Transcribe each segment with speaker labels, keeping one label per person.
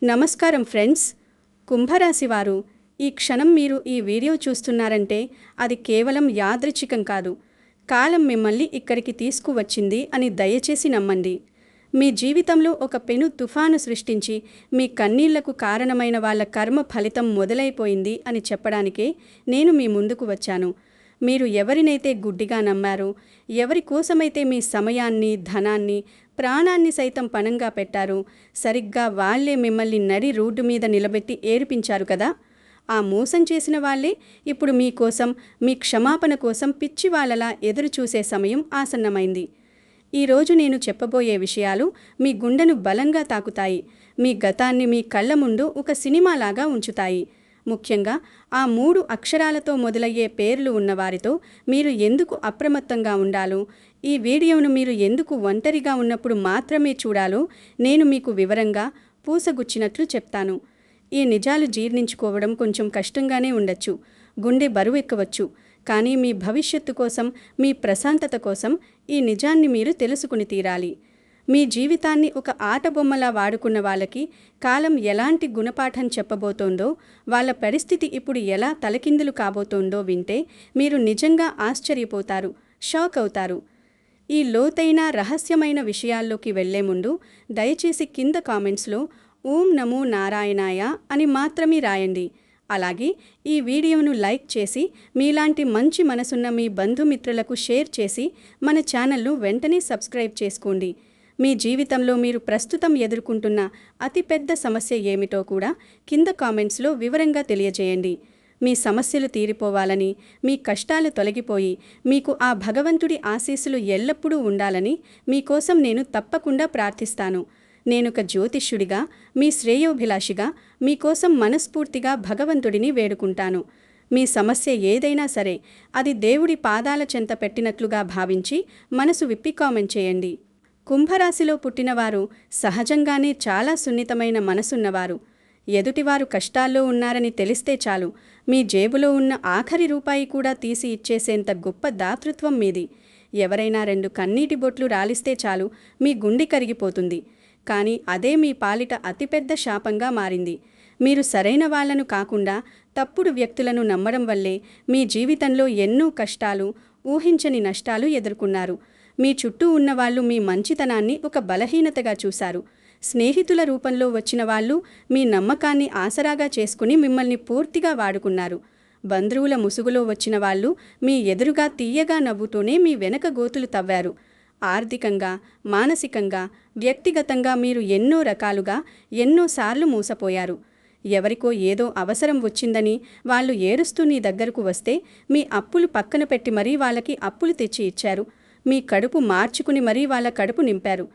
Speaker 1: నమస్కారం ఫ్రెండ్స్. కుంభరాశి వారు, ఈ క్షణం మీరు ఈ వీడియో చూస్తున్నారంటే అది కేవలం యాదృచ్ఛికం కాదు. కాలం మిమ్మల్ని ఇక్కడికి తీసుకువచ్చింది అని దయచేసి నమ్మండి. మీ జీవితంలో ఒక పెను తుఫాను సృష్టించి మీ కన్నీళ్లకు కారణమైన వాళ్ళ కర్మ ఫలితం మొదలైపోయింది అని చెప్పడానికే నేను మీ ముందుకు వచ్చాను. మీరు ఎవరినైతే గుడ్డిగా నమ్మారో, ఎవరి కోసమైతే మీ సమయాన్ని, ధనాన్ని, ప్రాణాన్ని సైతం పణంగా పెట్టారో, సరిగ్గా వాళ్లే మిమ్మల్ని నడి రోడ్డు మీద నిలబెట్టి ఏడిపించారు కదా. ఆ మోసం చేసిన వాళ్లే ఇప్పుడు మీకోసం, మీ క్షమాపణ కోసం పిచ్చివాళ్లలా ఎదురుచూసే సమయం ఆసన్నమైంది. ఈరోజు నేను చెప్పబోయే విషయాలు మీ గుండెను బలంగా తాకుతాయి. మీ గతాన్ని మీ కళ్ళ ముందు ఒక సినిమాలాగా ఉంచుతాయి. ముఖ్యంగా ఆ 3 అక్షరాలతో మొదలయ్యే పేర్లు ఉన్నవారితో మీరు ఎందుకు అప్రమత్తంగా ఉండాలో, ఈ వీడియోను మీరు ఎందుకు ఒంటరిగా ఉన్నప్పుడు మాత్రమే చూడాలో నేను మీకు వివరంగా పూసగుచ్చినట్లు చెప్తాను. ఈ నిజాలు జీర్ణించుకోవడం కొంచెం కష్టంగానే ఉండొచ్చు, గుండె బరువెక్కవచ్చు. కానీ మీ భవిష్యత్తు కోసం, మీ ప్రశాంతత కోసం ఈ నిజాన్ని మీరు తెలుసుకుని తీరాలి. మీ జీవితాన్ని ఒక ఆటబొమ్మలా వాడుకున్న వాళ్ళకి కాలం ఎలాంటి గుణపాఠం చెప్పబోతోందో, వాళ్ళ పరిస్థితి ఇప్పుడు ఎలా తలకిందులు కాబోతోందో వింటే మీరు నిజంగా ఆశ్చర్యపోతారు, షాక్ అవుతారు. ఈ లోతైన రహస్యమైన విషయాల్లోకి వెళ్లే ముందు దయచేసి కింద కామెంట్స్లో ఓం నమో నారాయణాయ అని మాత్రమే రాయండి. అలాగే ఈ వీడియోను లైక్ చేసి మీలాంటి మంచి మనసున్న మీ బంధుమిత్రులకు షేర్ చేసి మన ఛానల్ను వెంటనే సబ్స్క్రైబ్ చేసుకోండి. మీ జీవితంలో మీరు ప్రస్తుతం ఎదుర్కొంటున్న అతిపెద్ద సమస్య ఏమిటో కూడా కింద కామెంట్స్లో వివరంగా తెలియజేయండి. మీ సమస్యలు తీరిపోవాలని, మీ కష్టాలు తొలగిపోయి మీకు ఆ భగవంతుడి ఆశీస్సులు ఎల్లప్పుడూ ఉండాలని మీకోసం నేను తప్పకుండా ప్రార్థిస్తాను. నేనొక జ్యోతిష్యుడిగా, మీ శ్రేయోభిలాషిగా మీకోసం మనస్ఫూర్తిగా భగవంతుడిని వేడుకుంటాను. మీ సమస్య ఏదైనా సరే అది దేవుడి పాదాల చెంత పెట్టినట్లుగా భావించి మనసు విప్పి కామెంట్ చేయండి. కుంభరాశిలో పుట్టినవారు సహజంగానే చాలా సున్నితమైన మనసున్నవారు. ఎదుటివారు కష్టాల్లో ఉన్నారని తెలిస్తే చాలు, మీ జేబులో ఉన్న ఆఖరి రూపాయి కూడా తీసి ఇచ్చేసేంత గొప్ప దాతృత్వం మీది. ఎవరైనా 2 కన్నీటి బొట్లు రాలిస్తే చాలు మీ గుండె కరిగిపోతుంది. కానీ అదే మీ పాలిట అతిపెద్ద శాపంగా మారింది. మీరు సరైన వాళ్లను కాకుండా తప్పుడు వ్యక్తులను నమ్మడం వల్లే మీ జీవితంలో ఎన్నో కష్టాలు, ఊహించని నష్టాలు ఎదుర్కొన్నారు. మీ చుట్టూ ఉన్నవాళ్లు మీ మంచితనాన్ని ఒక బలహీనతగా చూశారు. స్నేహితుల రూపంలో వచ్చిన వాళ్ళు మీ నమ్మకాన్ని ఆసరాగా చేసుకుని మిమ్మల్ని పూర్తిగా వాడుకున్నారు. బంధువుల ముసుగులో వచ్చిన వాళ్ళు మీ ఎదురుగా తీయగా నవ్వుతూనే మీ వెనక గోతులు తవ్వారు. ఆర్థికంగా, మానసికంగా, వ్యక్తిగతంగా మీరు ఎన్నో రకాలుగా ఎన్నోసార్లు మోసపోయారు. ఎవరికో ఏదో అవసరం వచ్చిందని వాళ్ళు ఏడుస్తూ నీ దగ్గరకు వస్తే మీ అప్పులు పక్కన పెట్టి మరీ వాళ్ళకి అప్పులు తెచ్చి ఇచ్చారు. మీ కడుపు మార్చుకుని మరీ వాళ్ళ కడుపు నింపారు.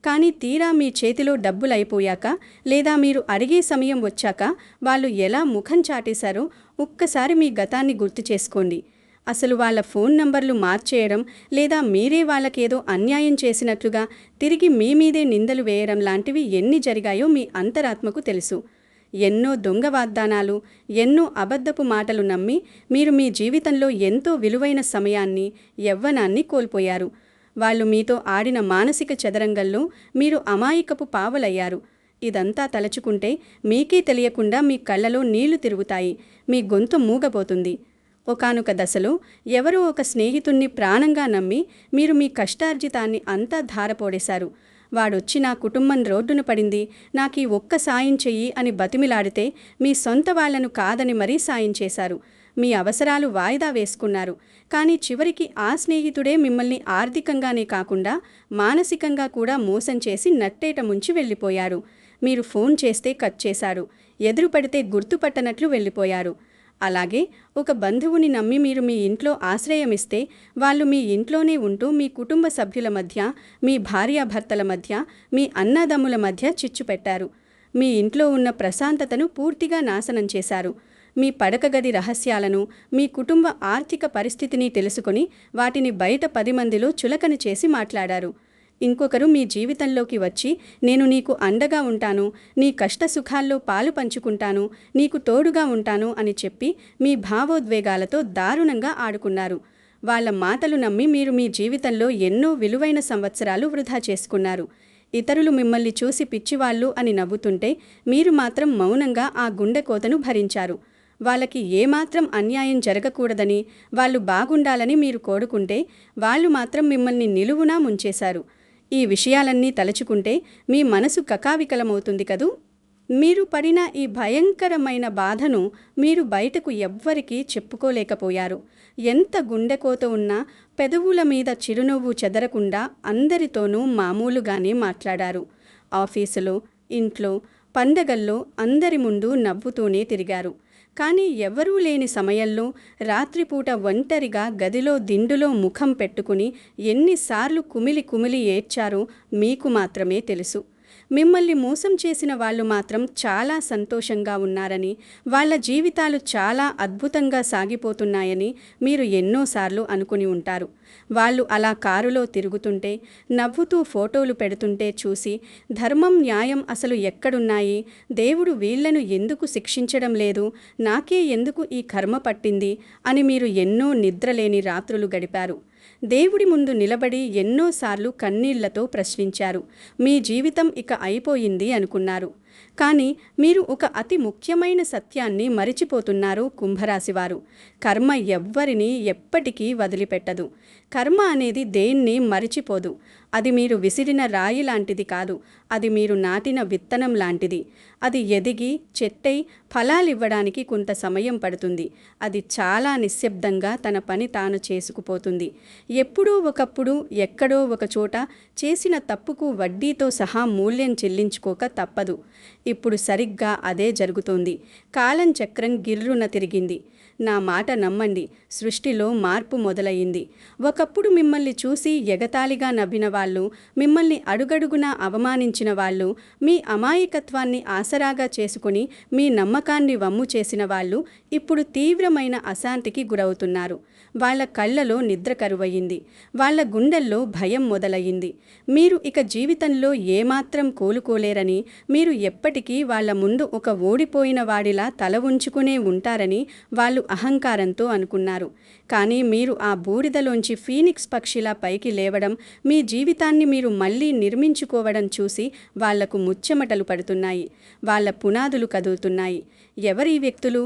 Speaker 1: కానీ తీరా మీ చేతిలో డబ్బులైపోయాక, లేదా మీరు అడిగే సమయం వచ్చాక వాళ్ళు ఎలా ముఖం చాటేశారో ఒక్కసారి మీ గతాన్ని గుర్తు చేసుకోండి. అసలు వాళ్ళ ఫోన్ నంబర్లు మార్చేయడం, లేదా మీరే వాళ్ళకేదో అన్యాయం చేసినట్లుగా తిరిగి మీ మీదే నిందలు వేయడం లాంటివి ఎన్ని జరిగాయో మీ అంతరాత్మకు తెలుసు. ఎన్నో దొంగ వాగ్దానాలు, ఎన్నో అబద్ధపు మాటలు నమ్మి మీరు మీ జీవితంలో ఎంతో విలువైన సమయాన్ని, యవ్వనాన్ని కోల్పోయారు. వాళ్ళు మీతో ఆడిన మానసిక చదరంగంలో మీరు అమాయకపు పావలయ్యారు. ఇదంతా తలచుకుంటే మీకే తెలియకుండా మీ కళ్ళలో నీళ్లు తిరుగుతాయి, మీ గొంతు మూగబోతుంది. ఒకానొక దశలో ఎవరో ఒక స్నేహితుణ్ణి ప్రాణంగా నమ్మి మీరు మీ కష్టార్జితాన్ని అంతా ధారపోడేశారు. వాడొచ్చి నా కుటుంబం రోడ్డున పడింది, నాకీ ఒక్క సాయం చెయ్యి అని బతిమిలాడితే మీ సొంత వాళ్లను కాదని మరీ సాయం చేశారు. మీ అవసరాలు వాయిదా వేసుకున్నారు. కానీ చివరికి ఆ స్నేహితుడే మిమ్మల్ని ఆర్థికంగానే కాకుండా మానసికంగా కూడా మోసం చేసి నట్టేట ముంచి వెళ్ళిపోయారు. మీరు ఫోన్ చేస్తే కట్ చేశారు, ఎదురుపడితే గుర్తుపట్టనట్లు వెళ్ళిపోయారు. అలాగే ఒక బంధువుని నమ్మి మీరు మీ ఇంట్లో ఆశ్రయమిస్తే వాళ్ళు మీ ఇంట్లోనే ఉంటూ మీ కుటుంబ సభ్యుల మధ్య, మీ భార్యాభర్తల మధ్య, మీ అన్నదమ్ముల మధ్య చిచ్చు పెట్టారు. మీ ఇంట్లో ఉన్న ప్రశాంతతను పూర్తిగా నాశనం చేశారు. మీ పడకగది రహస్యాలను, మీ కుటుంబ ఆర్థిక పరిస్థితిని తెలుసుకొని వాటిని బయట 10 మందిలో చులకన చేసి మాట్లాడారు. ఇంకొకరు మీ జీవితంలోకి వచ్చి నేను నీకు అండగా ఉంటాను, నీ కష్టసుఖాల్లో పాలు పంచుకుంటాను, నీకు తోడుగా ఉంటాను అని చెప్పి మీ భావోద్వేగాలతో దారుణంగా ఆడుకున్నారు. వాళ్ళ మాటలు నమ్మి మీరు మీ జీవితంలో ఎన్నో విలువైన సంవత్సరాలు వృధా చేసుకున్నారు. ఇతరులు మిమ్మల్ని చూసి పిచ్చివాళ్ళు అని నవ్వుతుంటే మీరు మాత్రం మౌనంగా ఆ గుండెకోతను భరించారు. వాళ్ళకి ఏమాత్రం అన్యాయం జరగకూడదని, వాళ్ళు బాగుండాలని మీరు కోరుకుంటే వాళ్ళు మాత్రం మిమ్మల్ని నిలువునా ముంచేశారు. ఈ విషయాలన్నీ తలుచుకుంటే మీ మనసు కకావికలమవుతుంది కదూ. మీరు పడిన ఈ భయంకరమైన బాధను మీరు బయటకు ఎవ్వరికీ చెప్పుకోలేకపోయారు. ఎంత గుండెకోత ఉన్నా పెదవుల మీద చిరునవ్వు చెదరకుండా అందరితోనూ మామూలుగానే మాట్లాడారు. ఆఫీసులో, ఇంట్లో, పండగల్లో అందరి ముందు నవ్వుతూనే తిరిగారు. కానీ ఎవరూ లేని సమయంలో రాత్రిపూట ఒంటరిగా గదిలో దిండులో ముఖం పెట్టుకుని ఎన్నిసార్లు కుమిలి కుమిలి ఏడ్చారో మీకు మాత్రమే తెలుసు. మిమ్మల్ని మోసం చేసిన వాళ్ళు మాత్రం చాలా సంతోషంగా ఉన్నారని, వాళ్ళ జీవితాలు చాలా అద్భుతంగా సాగిపోతున్నాయని మీరు ఎన్నోసార్లు అనుకుని ఉంటారు. వాళ్ళు అలా కారులో తిరుగుతుంటే, నవ్వుతూ ఫోటోలు పెడుతుంటే చూసి ధర్మం, న్యాయం అసలు ఎక్కడున్నాయి, దేవుడు వీళ్లను ఎందుకు శిక్షించడం లేదు, నాకే ఎందుకు ఈ కర్మ పట్టింది అని మీరు ఎన్నో నిద్రలేని రాత్రులు గడిపారు. దేవుడి ముందు నిలబడి ఎన్నోసార్లు కన్నీళ్లతో ప్రశ్నించారు. మీ జీవితం ఇక అయిపోయింది అనుకున్నారు. కానీ మీరు ఒక అతి ముఖ్యమైన సత్యాన్ని మరిచిపోతున్నారు కుంభరాశివారు. కర్మ ఎవ్వరినీ ఎప్పటికీ వదిలిపెట్టదు. కర్మ అనేది దేన్ని మరిచిపోదు. అది మీరు విసిరిన రాయి లాంటిది కాదు. అది మీరు నాటిన విత్తనం లాంటిది. అది ఎదిగి చెట్టై ఫలాలివ్వడానికి కొంత సమయం పడుతుంది. అది చాలా నిశ్శబ్దంగా తన పని తాను చేసుకుపోతుంది. ఎప్పుడో ఒకప్పుడు ఎక్కడో ఒక చోట చేసిన తప్పుకు వడ్డీతో సహా మూల్యం చెల్లించుకోక తప్పదు. ఇప్పుడు సరిగ్గా అదే జరుగుతోంది. కాలం చక్రం గిర్రున తిరిగింది. నా మాట నమ్మండి, సృష్టిలో మార్పు మొదలయ్యింది. ఒకప్పుడు మిమ్మల్ని చూసి ఎగతాళిగా నవ్విన వాళ్ళు, మిమ్మల్ని అడుగడుగునా అవమానించిన వాళ్ళు, మీ అమాయకత్వాన్ని ఆసరాగా చేసుకుని మీ నమ్మకాన్ని వమ్ము చేసిన వాళ్ళు ఇప్పుడు తీవ్రమైన అశాంతికి గురవుతున్నారు. వాళ్ళ కళ్ళలో నిద్ర కరువయ్యింది. వాళ్ళ గుండెల్లో భయం మొదలయ్యింది. మీరు ఇక జీవితంలో ఏమాత్రం కోలుకోలేరని, మీరు ఎప్పటికీ వాళ్ళ ముందు ఒక ఓడిపోయిన వాడిలా తల ఉంచుకునే ఉంటారని వాళ్ళు అహంకారంతో అనుకున్నారు. కానీ మీరు ఆ బూడిదలోంచి ఫీనిక్స్ పక్షిలా పైకి లేవడం, మీ జీవితాన్ని మీరు మళ్ళీ నిర్మించుకోవడం చూసి వాళ్లకు ముచ్చెమటలు పడుతున్నాయి. వాళ్ళ పునాదులు కదులుతున్నాయి. ఎవరి వ్యక్తులు?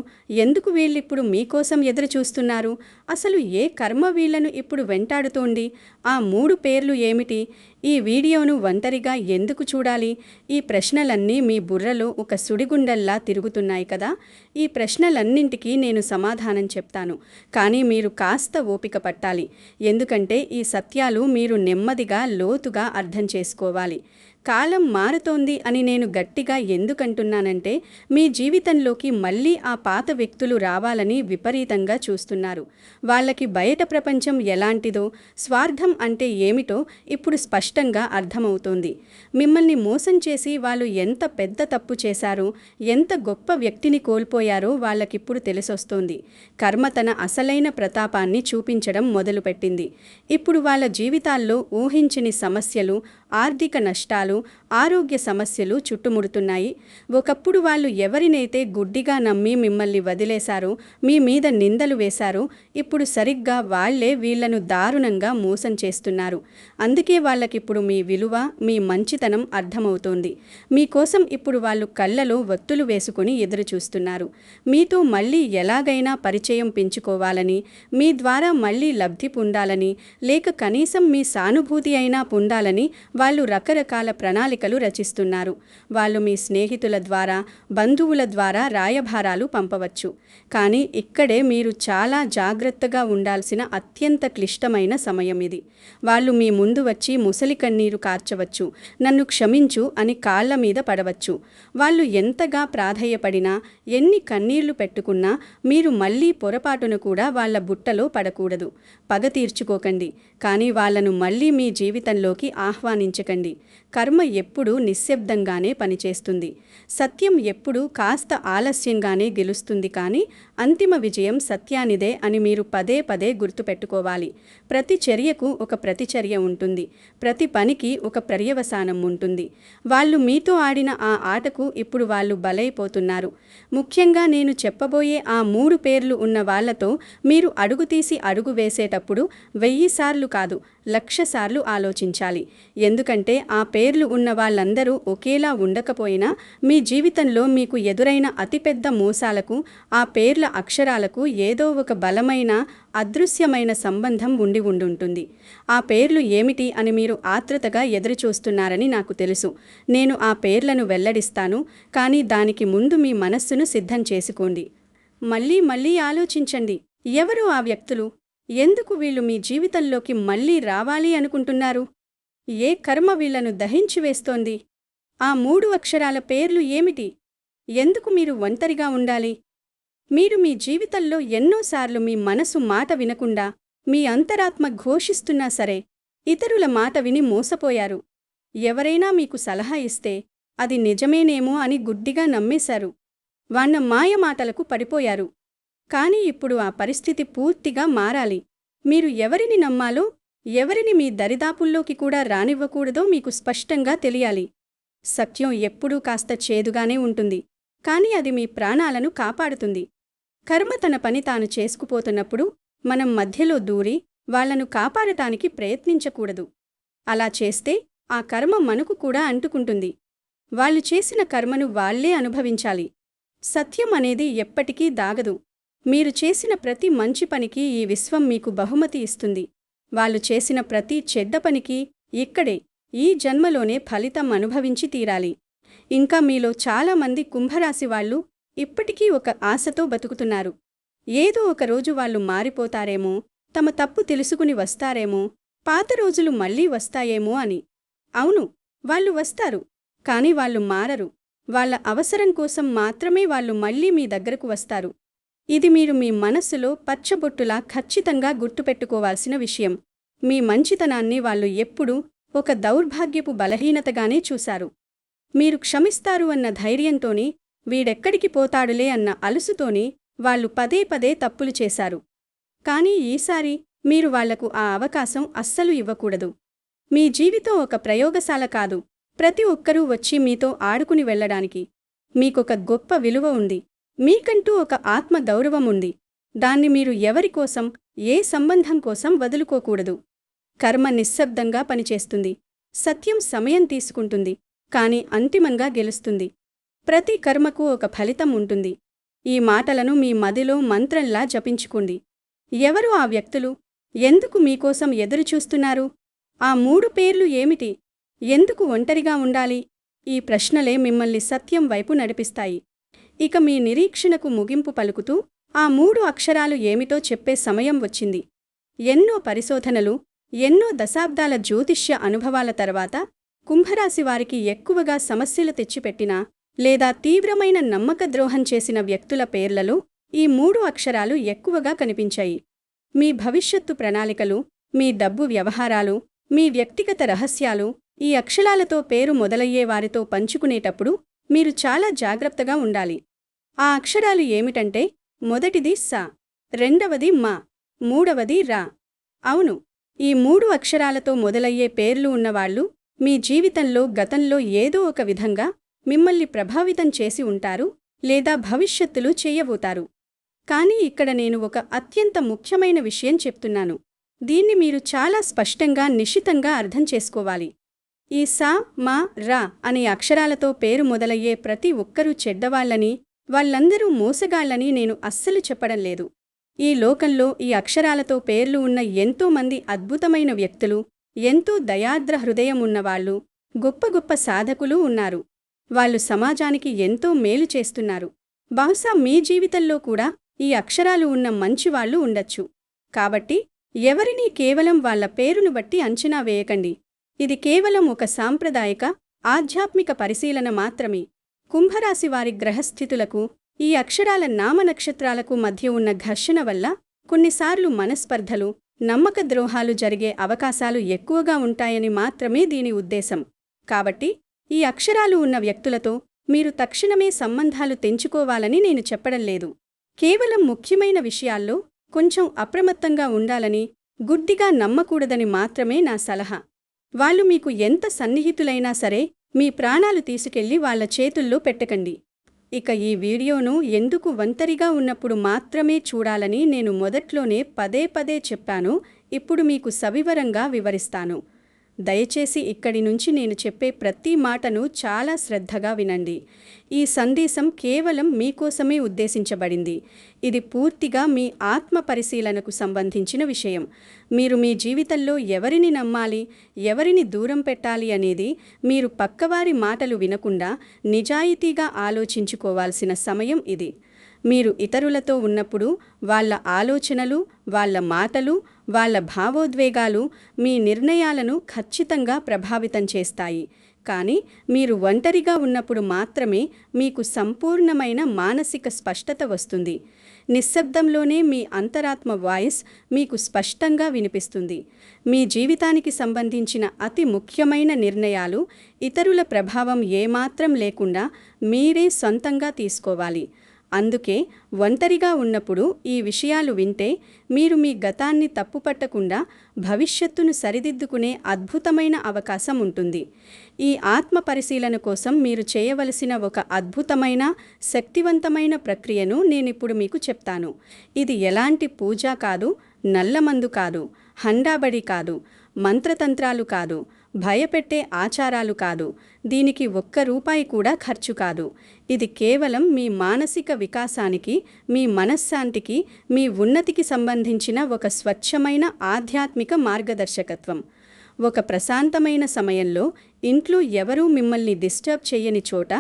Speaker 1: ఎందుకు వీళ్ళిప్పుడు మీకోసం ఎదురు చూస్తున్నారు? అసలు ఏ కర్మ వీళ్లను ఇప్పుడు వెంటాడుతోంది? ఆ 3 పేర్లు ఏమిటి? ఈ వీడియోను ఒంటరిగా ఎందుకు చూడాలి? ఈ ప్రశ్నలన్నీ మీ బుర్రలో ఒక సుడిగుండల్లా తిరుగుతున్నాయి కదా. ఈ ప్రశ్నలన్నింటికీ నేను సమాధానం చెప్తాను. కానీ మీరు కాస్త ఓపిక పట్టాలి. ఎందుకంటే ఈ సత్యాలు మీరు నెమ్మదిగా లోతుగా అర్థం చేసుకోవాలి. కాలం మారుతోంది అని నేను గట్టిగా ఎందుకంటున్నానంటే, మీ జీవితంలోకి మళ్ళీ ఆ పాత వ్యక్తులు రావాలని విపరీతంగా చూస్తున్నారు. వాళ్ళకి బయట ప్రపంచం ఎలాంటిదో, స్వార్థం అంటే ఏమిటో ఇప్పుడు స్పష్టంగా అర్థమవుతోంది. మిమ్మల్ని మోసం చేసి వాళ్ళు ఎంత పెద్ద తప్పు చేశారో, ఎంత గొప్ప వ్యక్తిని కోల్పోయారో వాళ్ళకిప్పుడు తెలిసొస్తోంది. కర్మ తన అసలైన ప్రతాపాన్ని చూపించడం మొదలుపెట్టింది. ఇప్పుడు వాళ్ళ జీవితాల్లో ఊహించని సమస్యలు, ఆర్థిక నష్టాలు, ఆరోగ్య సమస్యలు చుట్టుముడుతున్నాయి. ఒకప్పుడు వాళ్ళు ఎవరినైతే గుడ్డిగా నమ్మి మిమ్మల్ని వదిలేశారో, మీ మీద నిందలు వేశారో, ఇప్పుడు సరిగ్గా వాళ్లే వీళ్లను దారుణంగా మోసం చేస్తున్నారు. అందుకే వాళ్ళకిప్పుడు మీ విలువ, మీ మంచితనం అర్థమవుతోంది. మీకోసం ఇప్పుడు వాళ్ళు కళ్ళలో వత్తులు వేసుకుని ఎదురు చూస్తున్నారు. మీతో మళ్ళీ ఎలాగైనా పరిచయం పెంచుకోవాలని, మీ ద్వారా మళ్ళీ లబ్ధి పొందాలని, లేక కనీసం మీ సానుభూతి అయినా పొందాలని వాళ్ళు రకరకాల ప్రణాళికలు రచిస్తున్నారు. వాళ్ళు మీ స్నేహితుల ద్వారా, బంధువుల ద్వారా రాయభారాలు పంపవచ్చు. కానీ ఇక్కడే మీరు చాలా జాగ్రత్తగా ఉండాల్సిన అత్యంత క్లిష్టమైన సమయం ఇది. వాళ్ళు మీ ముందు వచ్చి ముసలి కన్నీరు కార్చవచ్చు, నన్ను క్షమించు అని కాళ్ల మీద పడవచ్చు. వాళ్ళు ఎంతగా ప్రాధేయపడినా, ఎన్ని కన్నీళ్లు పెట్టుకున్నా మీరు మళ్ళీ పొరపాటున కూడా వాళ్ళ బుట్టలో పడకూడదు. పగ తీర్చుకోకండి, కానీ వాళ్ళను మళ్ళీ మీ జీవితంలోకి ఆహ్వానించకండి. కర్మ ఎప్పుడూ నిశ్శబ్దంగానే పనిచేస్తుంది. సత్యం ఎప్పుడూ కాస్త ఆలస్యంగానే గెలుస్తుంది, కానీ అంతిమ విజయం సత్యానిదే అని మీరు పదే పదే గుర్తుపెట్టుకోవాలి. ప్రతి చర్యకు ఒక ప్రతిచర్య ఉంటుంది. ప్రతి పనికి ఒక పర్యవసానం ఉంటుంది. వాళ్ళు మీతో ఆడిన ఆ ఆటకు ఇప్పుడు వాళ్ళు బలైపోతున్నారు. ముఖ్యంగా నేను చెప్పబోయే ఆ 3 పేర్లు ఉన్న వాళ్లతో మీరు అడుగుతీసి అడుగు వేసేటప్పుడు 1000 సార్లు కాదు, 1,00,000 సార్లు ఆలోచించాలి. ఎందుకంటే ఆ పేర్లు ఉన్న వాళ్ళందరూ ఒకేలా ఉండకపోయినా మీ జీవితంలో మీకు ఎదురైన అతిపెద్ద మోసాలకు ఆ పేర్ల అక్షరాలకు ఏదో ఒక బలమైన అదృశ్యమైన సంబంధం ఉండుంటుంది. ఆ పేర్లు ఏమిటి అని మీరు ఆత్రుతగా ఎదురుచూస్తున్నారని నాకు తెలుసు. నేను ఆ పేర్లను వెల్లడిస్తాను, కానీ దానికి ముందు మీ మనస్సును సిద్ధం చేసుకోండి. మళ్ళీ ఆలోచించండి. ఎవరు ఆ వ్యక్తులు? ఎందుకు వీళ్ళు మీ జీవితంలోకి మళ్ళీ రావాలి అనుకుంటున్నారు? ఏ కర్మ వీళ్లను దహించివేస్తోంది? ఆ 3 అక్షరాల పేర్లు ఏమిటి? ఎందుకు మీరు ఒంటరిగా ఉండాలి? మీరు మీ జీవితంలో ఎన్నోసార్లు మీ మనసు మాట వినకుండా, మీ అంతరాత్మ ఘోషిస్తున్నా సరే, ఇతరుల మాట విని మోసపోయారు. ఎవరైనా మీకు సలహా ఇస్తే అది నిజమేనేమో అని గుడ్డిగా నమ్మేశారు. వాళ్ళ మాయమాటలకు పడిపోయారు. కానీ ఇప్పుడు ఆ పరిస్థితి పూర్తిగా మారాలి. మీరు ఎవరిని నమ్మాలో, ఎవరిని మీ దరిదాపుల్లోకి కూడా రానివ్వకూడదో మీకు స్పష్టంగా తెలియాలి. సత్యం ఎప్పుడూ కాస్త చేదుగానే ఉంటుంది, కానీ అది మీ ప్రాణాలను కాపాడుతుంది. కర్మ తన పని తాను చేసుకుపోతున్నప్పుడు మనం మధ్యలో దూరి వాళ్లను కాపాడటానికి ప్రయత్నించకూడదు. అలా చేస్తే ఆ కర్మ మనకు కూడా అంటుకుంటుంది. వాళ్ళు చేసిన కర్మను వాళ్లే అనుభవించాలి. సత్యం అనేది ఎప్పటికీ దాగదు. మీరు చేసిన ప్రతి మంచి పనికి ఈ విశ్వం మీకు బహుమతి ఇస్తుంది. వాళ్ళు చేసిన ప్రతి చెడ్డ పనికి ఇక్కడే, ఈ జన్మలోనే ఫలితం అనుభవించి తీరాలి. ఇంకా మీలో చాలామంది కుంభరాశి వాళ్ళు ఇప్పటికీ ఒక ఆశతో బతుకుతున్నారు. ఏదో ఒకరోజు వాళ్ళు మారిపోతారేమో, తమ తప్పు తెలుసుకుని వస్తారేమో, పాత రోజులు మళ్లీ వస్తాయేమో అని. అవును, వాళ్ళు వస్తారు, కానీ వాళ్ళు మారరు. వాళ్ళ అవసరం కోసం మాత్రమే వాళ్ళు మళ్లీ మీ దగ్గరకు వస్తారు. ఇది మీరు మీ మనస్సులో పచ్చబొట్టులా ఖచ్చితంగా గుర్తుపెట్టుకోవాల్సిన విషయం. మీ మంచితనాన్ని వాళ్ళు ఎప్పుడూ ఒక దౌర్భాగ్యపు బలహీనతగానే చూశారు. మీరు క్షమిస్తారు అన్న ధైర్యంతోని, వీడెక్కడికి పోతాడులే అన్న అలుసుతోని వాళ్ళు పదే పదే తప్పులు చేశారు. కానీ ఈసారి మీరు వాళ్లకు ఆ అవకాశం అస్సలు ఇవ్వకూడదు. మీ జీవితం ఒక ప్రయోగశాల కాదు. ప్రతి ఒక్కరూ వచ్చి మీతో ఆడుకుని వెళ్లడానికి. మీకొక గొప్ప విలువ ఉంది. మీకంటూ ఒక ఆత్మ గౌరవం ఉంది. దాన్ని మీరు ఎవరికోసం, ఏ సంబంధం కోసం వదులుకోకూడదు. కర్మ నిశ్శబ్దంగా పనిచేస్తుంది. సత్యం సమయం తీసుకుంటుంది, కానీ అంతిమంగా గెలుస్తుంది. ప్రతి కర్మకు ఒక ఫలితం ఉంటుంది. ఈ మాటలను మీ మదిలో మంత్రంలా జపించుకోండి. ఎవరు ఆ వ్యక్తులు? ఎందుకు మీకోసం ఎదురుచూస్తున్నారు? ఆ 3 పేర్లు ఏమిటి? ఎందుకు ఒంటరిగా ఉండాలి? ఈ ప్రశ్నలే మిమ్మల్ని సత్యం వైపు నడిపిస్తాయి. ఇక మీ నిరీక్షణకు ముగింపు పలుకుతూ ఆ 3 అక్షరాలు ఏమిటో చెప్పే సమయం వచ్చింది. ఎన్నో పరిశోధనలు, ఎన్నో దశాబ్దాల జ్యోతిష్య అనుభవాల తర్వాత కుంభరాశివారికి ఎక్కువగా సమస్యలు తెచ్చిపెట్టినా లేదా తీవ్రమైన నమ్మకద్రోహం చేసిన వ్యక్తుల పేర్లలో ఈ 3 అక్షరాలు ఎక్కువగా కనిపించాయి. మీ భవిష్యత్తు ప్రణాళికలు, మీ డబ్బు వ్యవహారాలు, మీ వ్యక్తిగత రహస్యాలు ఈ అక్షరాలతో పేరు మొదలయ్యే వారితో పంచుకునేటప్పుడు మీరు చాలా జాగ్రత్తగా ఉండాలి. ఆ అక్షరాలు ఏమిటంటే, మొదటిది స, రెండవది మ, మూడవది రా. అవును, ఈ 3 అక్షరాలతో మొదలయ్యే పేర్లు ఉన్నవాళ్లు మీ జీవితంలో గతంలో ఏదో ఒక విధంగా మిమ్మల్ని ప్రభావితం చేసి ఉంటారు లేదా భవిష్యత్తులో చేయబోతారు. కానీ ఇక్కడ నేను ఒక అత్యంత ముఖ్యమైన విషయం చెప్తున్నాను. దీన్ని మీరు చాలా స్పష్టంగా, నిశితంగా అర్థం చేసుకోవాలి. ఈ స, మ, ర అనే అక్షరాలతో పేరు మొదలయ్యే ప్రతి ఒక్కరూ చెడ్డవాళ్లని, వాళ్ళందరూ మోసగాళ్లని నేను అస్సలు చెప్పడం లేదు. ఈ లోకంలో ఈ అక్షరాలతో పేర్లు ఉన్న ఎంతోమంది అద్భుతమైన వ్యక్తులు, ఎంతో దయార్ద్ర హృదయం ఉన్నవాళ్లు, గొప్ప గొప్ప సాధకులు ఉన్నారు. వాళ్ళు సమాజానికి ఎంతో మేలు చేస్తున్నారు. బహుశా మీ జీవితంలో కూడా ఈ అక్షరాలు ఉన్న మంచివాళ్లు ఉండొచ్చు. కాబట్టి ఎవరినీ కేవలం వాళ్ల పేరును బట్టి అంచనా వేయకండి. ఇది కేవలం ఒక సాంప్రదాయిక, ఆధ్యాత్మిక పరిశీలన మాత్రమే. కుంభరాశివారి గ్రహస్థితులకు, ఈ అక్షరాల నామనక్షత్రాలకు మధ్య ఉన్న ఘర్షణ వల్ల కొన్నిసార్లు మనస్పర్ధలు, నమ్మకద్రోహాలు జరిగే అవకాశాలు ఎక్కువగా ఉంటాయని మాత్రమే దీని ఉద్దేశం. కాబట్టి ఈ అక్షరాలు ఉన్న వ్యక్తులతో మీరు తక్షణమే సంబంధాలు తెంచుకోవాలని నేను చెప్పడం లేదు. కేవలం ముఖ్యమైన విషయాల్లో కొంచెం అప్రమత్తంగా ఉండాలని, గుడ్డిగా నమ్మకూడదని మాత్రమే నా సలహా. వాళ్ళు మీకు ఎంత సన్నిహితులైనా సరే మీ ప్రాణాలు తీసుకెళ్లి వాళ్ల చేతుల్లో పెట్టకండి. ఇక ఈ వీడియోను ఎందుకు ఒంటరిగా ఉన్నప్పుడు మాత్రమే చూడాలని నేను మొదట్లోనే పదే పదే చెప్పాను, ఇప్పుడు మీకు సవివరంగా వివరిస్తాను. దయచేసి ఇక్కడి నుంచి నేను చెప్పే ప్రతి మాటను చాలా శ్రద్ధగా వినండి. ఈ సందేశం కేవలం మీకోసమే ఉద్దేశించబడింది. ఇది పూర్తిగా మీ ఆత్మ పరిశీలనకు సంబంధించిన విషయం. మీరు మీ జీవితంలో ఎవరిని నమ్మాలి, ఎవరిని దూరం పెట్టాలి అనేది మీరు పక్కవారి మాటలు వినకుండా నిజాయితీగా ఆలోచించుకోవాల్సిన సమయం ఇది. మీరు ఇతరులతో ఉన్నప్పుడు వాళ్ళ ఆలోచనలు, వాళ్ళ మాటలు, వాళ్ళ భావోద్వేగాలు మీ నిర్ణయాలను ఖచ్చితంగా ప్రభావితం చేస్తాయి. కానీ మీరు ఒంటరిగా ఉన్నప్పుడు మాత్రమే మీకు సంపూర్ణమైన మానసిక స్పష్టత వస్తుంది. నిశ్శబ్దంలోనే మీ అంతరాత్మ వాయిస్ మీకు స్పష్టంగా వినిపిస్తుంది. మీ జీవితానికి సంబంధించిన అతి ముఖ్యమైన నిర్ణయాలు ఇతరుల ప్రభావం ఏమాత్రం లేకుండా మీరే సొంతంగా తీసుకోవాలి. అందుకే ఒంటరిగా ఉన్నప్పుడు ఈ విషయాలు వింటే మీరు మీ గతాన్ని తప్పుపట్టకుండా భవిష్యత్తును సరిదిద్దుకునే అద్భుతమైన అవకాశం ఉంటుంది. ఈ ఆత్మ పరిశీలన కోసం మీరు చేయవలసిన ఒక అద్భుతమైన, శక్తివంతమైన ప్రక్రియను నేనిప్పుడు మీకు చెప్తాను. ఇది ఎలాంటి పూజ కాదు, నల్లమందు కాదు, హండాబడి కాదు, మంత్రతంత్రాలు కాదు, భయపెట్టే ఆచారాలు కాదు. దీనికి ₹1 కూడా ఖర్చు కాదు. ఇది కేవలం మీ మానసిక వికాసానికి, మీ మనశ్శాంతికి, మీ ఉన్నతికి సంబంధించిన ఒక స్వచ్ఛమైన ఆధ్యాత్మిక మార్గదర్శకత్వం. ఒక ప్రశాంతమైన సమయంలో, ఇంట్లో ఎవరూ మిమ్మల్ని డిస్టర్బ్ చేయని చోట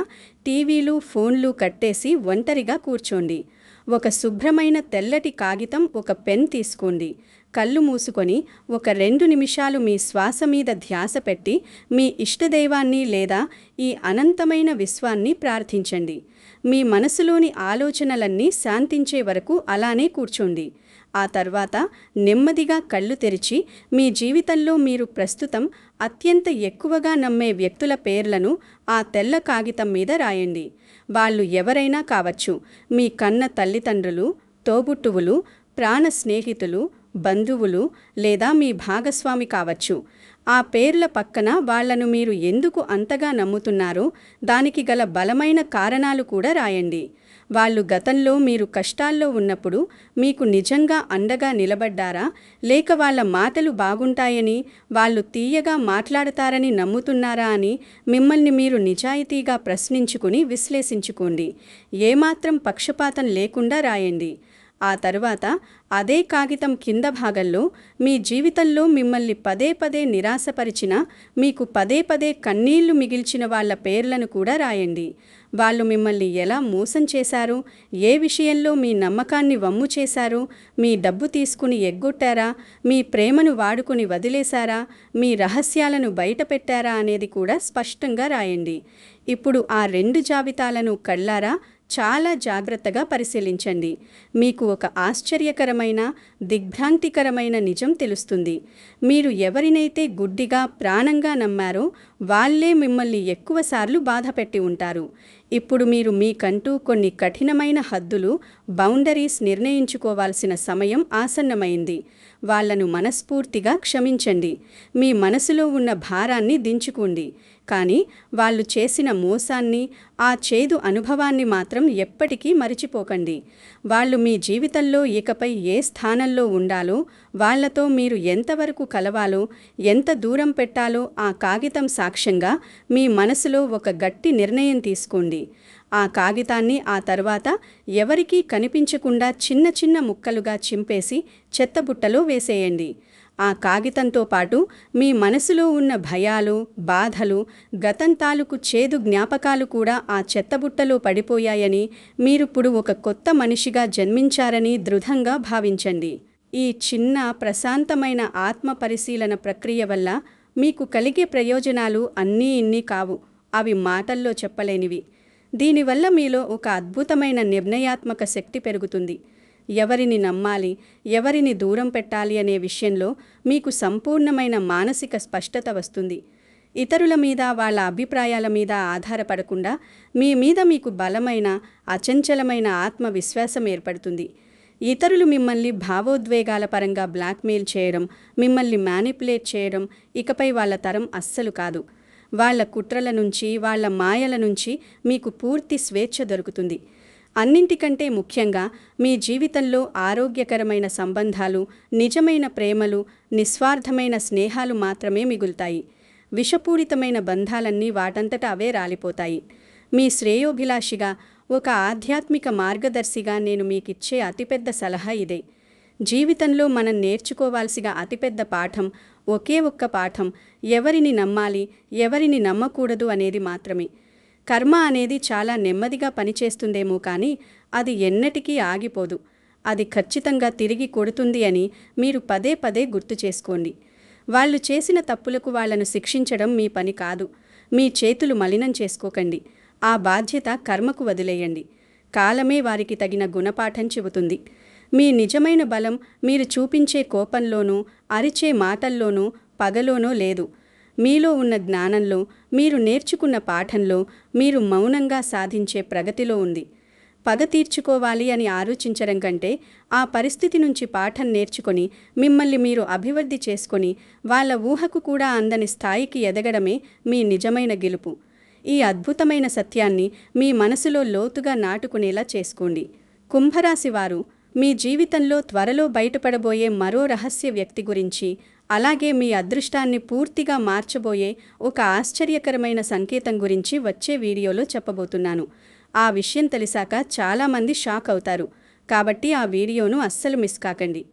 Speaker 1: టీవీలు, ఫోన్లు కట్టేసి ఒంటరిగా కూర్చోండి. ఒక శుభ్రమైన తెల్లటి కాగితం, ఒక పెన్ తీసుకోండి. కళ్ళు మూసుకొని ఒక 2 నిమిషాలు మీ శ్వాస మీద ధ్యాస పెట్టి మీ ఇష్టదైవాన్ని లేదా ఈ అనంతమైన విశ్వాన్ని ప్రార్థించండి. మీ మనసులోని ఆలోచనలన్నీ శాంతించే వరకు అలానే కూర్చోండి. ఆ తర్వాత నెమ్మదిగా కళ్ళు తెరిచి మీ జీవితంలో మీరు ప్రస్తుతం అత్యంత ఎక్కువగా నమ్మే వ్యక్తుల పేర్లను ఆ తెల్ల కాగితం మీద రాయండి. వాళ్ళు ఎవరైనా కావచ్చు. మీ కన్న తల్లిదండ్రులు, తోబుట్టువులు, ప్రాణ స్నేహితులు, బంధువులు లేదా మీ భాగస్వామి కావచ్చు. ఆ పేర్ల పక్కన వాళ్లను మీరు ఎందుకు అంతగా నమ్ముతున్నారో దానికి గల బలమైన కారణాలు కూడా రాయండి. వాళ్ళు గతంలో మీరు కష్టాల్లో ఉన్నప్పుడు మీకు నిజంగా అండగా నిలబడ్డారా, లేక వాళ్ళ మాటలు బాగుంటాయని, వాళ్ళు తీయగా మాట్లాడతారని నమ్ముతున్నారా అని మిమ్మల్ని మీరు నిజాయితీగా ప్రశ్నించుకుని విశ్లేషించుకోండి. ఏమాత్రం పక్షపాతం లేకుండా రాయండి. ఆ తరువాత అదే కాగితం కింద భాగంలో మీ జీవితంలో మిమ్మల్ని పదే పదే నిరాశపరిచిన, మీకు పదే పదే కన్నీళ్లు మిగిల్చిన వాళ్ల పేర్లను కూడా రాయండి. వాళ్ళు మిమ్మల్ని ఎలా మోసం చేశారు, ఏ విషయంలో మీ నమ్మకాన్ని వమ్ము చేశారు, మీ డబ్బు తీసుకుని ఎగ్గొట్టారా, మీ ప్రేమను వాడుకుని వదిలేశారా, మీ రహస్యాలను బయటపెట్టారా అనేది కూడా స్పష్టంగా రాయండి. ఇప్పుడు ఆ 2 జాబితాలను కళ్ళారా చాలా జాగ్రత్తగా పరిశీలించండి. మీకు ఒక ఆశ్చర్యకరమైన, దిగ్భ్రాంతికరమైన నిజం తెలుస్తుంది. మీరు ఎవరినైతే గుడ్డిగా, ప్రాణంగా నమ్మారో వాళ్లే మిమ్మల్ని ఎక్కువసార్లు బాధపెట్టి ఉంటారు. ఇప్పుడు మీరు మీకంటూ కొన్ని కఠినమైన హద్దులు, బౌండరీస్ నిర్ణయించుకోవాల్సిన సమయం ఆసన్నమైంది. వాళ్లను మనస్ఫూర్తిగా క్షమించండి. మీ మనసులో ఉన్న భారాన్ని దించుకోండి. కానీ వాళ్ళు చేసిన మోసాన్ని, ఆ చేదు అనుభవాన్ని మాత్రం ఎప్పటికీ మరిచిపోకండి. వాళ్ళు మీ జీవితంలో ఇకపై ఏ స్థానంలో ఉండాలో, వాళ్లతో మీరు ఎంతవరకు కలవాలో, ఎంత దూరం పెట్టాలో ఆ కాగితం సాక్ష్యంగా మీ మనసులో ఒక గట్టి నిర్ణయం తీసుకోండి. ఆ కాగితాన్ని ఆ తర్వాత ఎవరికీ కనిపించకుండా చిన్న చిన్న ముక్కలుగా చింపేసి చెత్తబుట్టలో వేసేయండి. ఆ కాగితంతో పాటు మీ మనసులో ఉన్న భయాలు, బాధలు, గతం తాలూకు చేదు జ్ఞాపకాలు కూడా ఆ చెత్తబుట్టలో పడిపోయాయని, మీరిప్పుడు ఒక కొత్త మనిషిగా జన్మించారని దృఢంగా భావించండి. ఈ చిన్న, ప్రశాంతమైన ఆత్మ పరిశీలన ప్రక్రియ వల్ల మీకు కలిగే ప్రయోజనాలు అన్నీ ఇన్ని కావు. అవి మాటల్లో చెప్పలేనివి. దీనివల్ల మీలో ఒక అద్భుతమైన నిర్ణయాత్మక శక్తి పెరుగుతుంది. ఎవరిని నమ్మాలి, ఎవరిని దూరం పెట్టాలి అనే విషయంలో మీకు సంపూర్ణమైన మానసిక స్పష్టత వస్తుంది. ఇతరుల మీద వాళ్ళ అభిప్రాయాల మీద ఆధారపడకుండా మీ మీద మీకు బలమైన అచంచలమైన ఆత్మవిశ్వాసం ఏర్పడుతుంది. ఇతరులు మిమ్మల్ని భావోద్వేగాల పరంగా బ్లాక్మెయిల్ చేయడం, మిమ్మల్ని మ్యానిపులేట్ చేయడం ఇకపై వాళ్ళ తరం అస్సలు కాదు. వాళ్ళ కుట్రల నుంచి, వాళ్ళ మాయల నుంచి మీకు పూర్తి స్వేచ్ఛ దొరుకుతుంది. అన్నింటికంటే ముఖ్యంగా మీ జీవితంలో ఆరోగ్యకరమైన సంబంధాలు, నిజమైన ప్రేమలు, నిస్వార్థమైన స్నేహాలు మాత్రమే మిగులుతాయి. విషపూరితమైన బంధాలన్నీ వాటంతట అవే రాలిపోతాయి. మీ శ్రేయోభిలాషిగా, ఒక ఆధ్యాత్మిక మార్గదర్శిగా నేను మీకిచ్చే అతిపెద్ద సలహా ఇదే. జీవితంలో మనం నేర్చుకోవాల్సిన అతిపెద్ద పాఠం, ఒకే ఒక్క పాఠం, ఎవరిని నమ్మాలి, ఎవరిని నమ్మకూడదు అనేది మాత్రమే. కర్మ అనేది చాలా నెమ్మదిగా పనిచేస్తుందేమో కానీ అది ఎన్నటికీ ఆగిపోదు. అది ఖచ్చితంగా తిరిగి కొడుతుంది అని మీరు పదే పదే గుర్తు చేసుకోండి. వాళ్ళు చేసిన తప్పులకు వాళ్లను శిక్షించడం మీ పని కాదు. మీ చేతులు మలినం చేసుకోకండి. ఆ బాధ్యత కర్మకు వదిలేయండి. కాలమే వారికి తగిన గుణపాఠం చెబుతుంది. మీ నిజమైన బలం మీరు చూపించే కోపంలోనూ, అరిచే మాటల్లోనూ, పగలోనో లేదు. మీలో ఉన్న జ్ఞానంలో, మీరు నేర్చుకున్న పాఠంలో, మీరు మౌనంగా సాధించే ప్రగతిలో ఉంది. పగ తీర్చుకోవాలి అని ఆలోచించడం కంటే ఆ పరిస్థితి నుంచి పాఠం నేర్చుకొని మిమ్మల్ని మీరు అభివృద్ధి చేసుకొని వాళ్ళ ఊహకు కూడా అందని స్థాయికి ఎదగడమే మీ నిజమైన గెలుపు. ఈ అద్భుతమైన సత్యాన్ని మీ మనసులో లోతుగా నాటుకునేలా చేసుకోండి. కుంభరాశి వారు, మీ జీవితంలో త్వరలో బయటపడబోయే మరో రహస్య వ్యక్తి గురించి, అలాగే మీ అదృష్టాన్ని పూర్తిగా మార్చబోయే ఒక ఆశ్చర్యకరమైన సంకేతం గురించి వచ్చే వీడియోలో చెప్పబోతున్నాను. ఆ విషయం తెలిసాక చాలామంది షాక్ అవుతారు. కాబట్టి ఆ వీడియోను అస్సలు మిస్ కాకండి.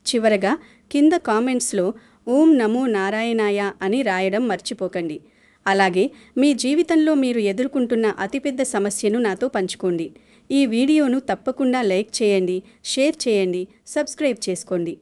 Speaker 1: చివరగా కింద కామెంట్స్లో ఓం నమో నారాయణాయ అని రాయడం మర్చిపోకండి. అలాగే మీ జీవితంలో మీరు ఎదుర్కొంటున్న అతిపెద్ద సమస్యను నాతో పంచుకోండి. ఈ వీడియోను తప్పకుండా లైక్ చేయండి, షేర్ చేయండి, సబ్స్క్రైబ్ చేసుకోండి.